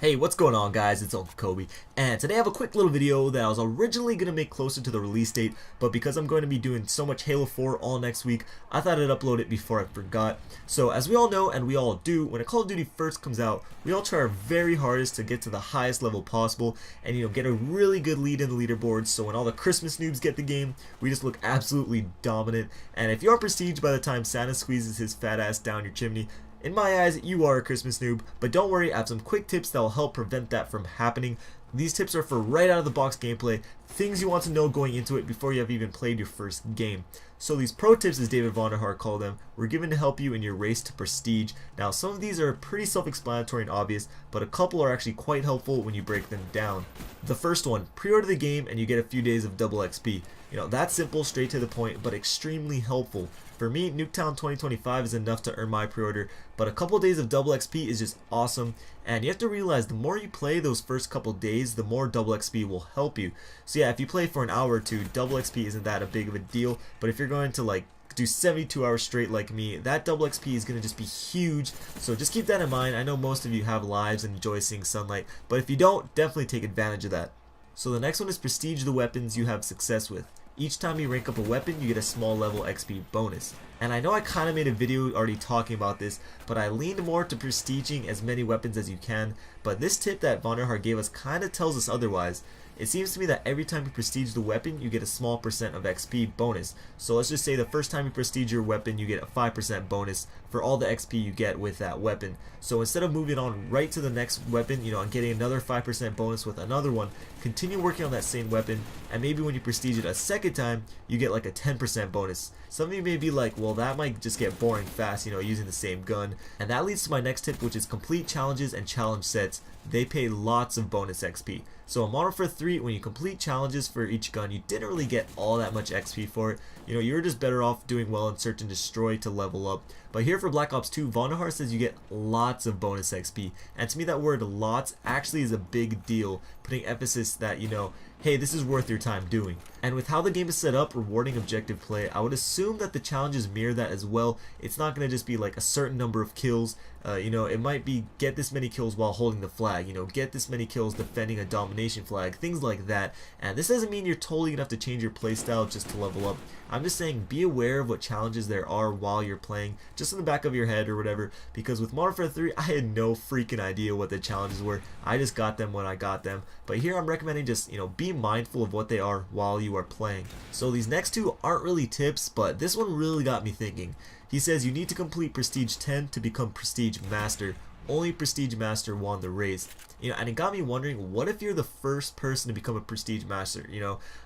Hey, what's going on guys, it's Uncle Kobe, and today I have a quick little video that I was originally going to make closer to the release date, but because I'm going to be doing so much Halo 4 all next week, I thought I'd upload it before I forgot. So as we all know, and we all do, when a Call of Duty first comes out, we all try our very hardest to get to the highest level possible, and get a really good lead in the leaderboards, so when all the Christmas noobs get the game, we just look absolutely dominant, and if you're prestige by the time Santa squeezes his fat ass down your chimney, in my eyes, you are a Christmas noob, but don't worry, I have some quick tips that will help prevent that from happening. These tips are for right out of the box gameplay, things you want to know going into it before you have even played your first game. So these pro tips, as David Vonderhaar called them, were given to help you in your race to prestige. Now some of these are pretty self-explanatory and obvious, but a couple are actually quite helpful when you break them down. The first one, pre-order the game and you get a few days of double XP. That's simple, straight to the point, but extremely helpful. For me, Nuketown 2025 is enough to earn my pre-order, but a couple days of double XP is just awesome, and you have to realize the more you play those first couple days, the more double XP will help you. So yeah, if you play for an hour or two, double XP isn't that a big of a deal, but if you're going to do 72 hours straight like me, that double XP is going to just be huge, so just keep that in mind. I know most of you have lives and enjoy seeing sunlight, but if you don't, definitely take advantage of that. So the next one is prestige the weapons you have success with. Each time you rank up a weapon, you get a small level XP bonus. And I know I kind of made a video already talking about this, but I leaned more to prestiging as many weapons as you can, but this tip that Vonderhaar gave us kind of tells us otherwise. It seems to me that every time you prestige the weapon, you get a small percent of XP bonus. So let's just say the first time you prestige your weapon, you get a 5% bonus for all the XP you get with that weapon. So instead of moving on right to the next weapon, and getting another 5% bonus with another one, continue working on that same weapon, and maybe when you prestige it a second time, you get like a 10% bonus. Some of you may be like, well, that might just get boring fast, using the same gun. And that leads to my next tip, which is complete challenges and challenge sets. They pay lots of bonus XP. So in Modern Warfare 3, when you complete challenges for each gun, you didn't really get all that much XP for it. You were just better off doing well in Search and Destroy to level up. But here for Black Ops 2, Vonderhaar says you get lots of bonus XP. And to me that word lots actually is a big deal, putting emphasis that, hey, this is worth your time doing. And with how the game is set up, rewarding objective play, I would assume that the challenges mirror that as well. It's not going to just be like a certain number of kills. It might be get this many kills while holding the flag, get this many kills defending a domination flag, things like that. And this doesn't mean you're totally going to have to change your playstyle just to level up. I'm just saying be aware of what challenges there are while you're playing, just in the back of your head or whatever, because with Modern Warfare 3, I had no freaking idea what the challenges were. I just got them when I got them. But here I'm recommending just, be mindful of what they are while you are playing. So these next two aren't really tips, but this one really got me thinking. He says you need to complete Prestige 10 to become Prestige Master. Only Prestige Master won the race. And it got me wondering, what if you're the first person to become a Prestige Master?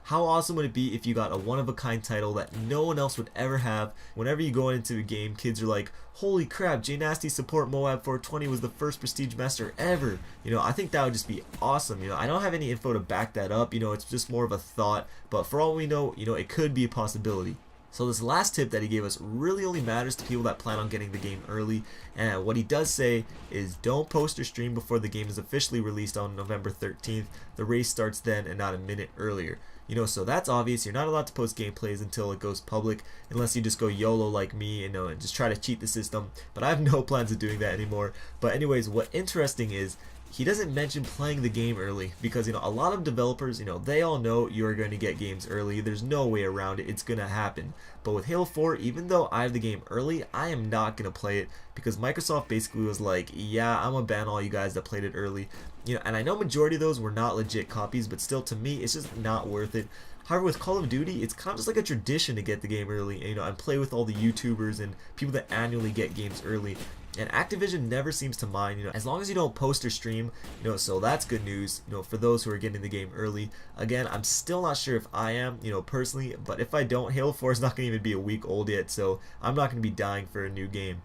How awesome would it be if you got a one-of-a-kind title that no one else would ever have? Whenever you go into a game, kids are like, holy crap, J Nasty support Moab 420 was the first Prestige Master ever. I think that would just be awesome. I don't have any info to back that up. It's just more of a thought, but for all we know, it could be a possibility. So this last tip that he gave us really only matters to people that plan on getting the game early, and what he does say is don't post or stream before the game is officially released on November 13th. The race starts then and not a minute earlier. So that's obvious. You're not allowed to post gameplays until it goes public, unless you just go YOLO like me and just try to cheat the system, but I have no plans of doing that anymore. But anyways, what interesting is he doesn't mention playing the game early, because a lot of developers, they all know you're going to get games early. There's no way around it. It's going to happen. But with Halo 4, even though I have the game early, I am not going to play it, because Microsoft basically was like, yeah, I'm going to ban all you guys that played it early. And I know majority of those were not legit copies, but still, to me, it's just not worth it. However, with Call of Duty, it's kind of just like a tradition to get the game early, and play with all the YouTubers and people that annually get games early. And Activision never seems to mind, as long as you don't post or stream, so that's good news, for those who are getting the game early. Again, I'm still not sure if I am, personally, but if I don't, Halo 4 is not going to even be a week old yet, so I'm not going to be dying for a new game.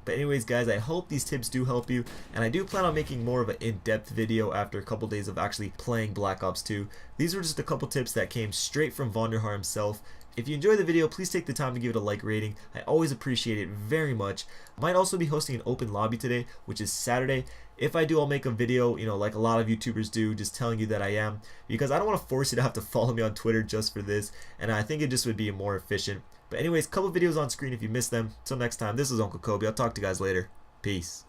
But anyways guys, I hope these tips do help you, and I do plan on making more of an in-depth video after a couple days of actually playing Black Ops 2. These were just a couple tips that came straight from Vonderhaar himself. If you enjoyed the video, please take the time to give it a like rating. I always appreciate it very much. I might also be hosting an open lobby today, which is Saturday. If I do, I'll make a video, like a lot of YouTubers do, just telling you that I am, because I don't want to force you to have to follow me on Twitter just for this, and I think it just would be more efficient. But anyways, couple videos on screen if you missed them. Till next time, this is Uncle Kobe. I'll talk to you guys later. Peace.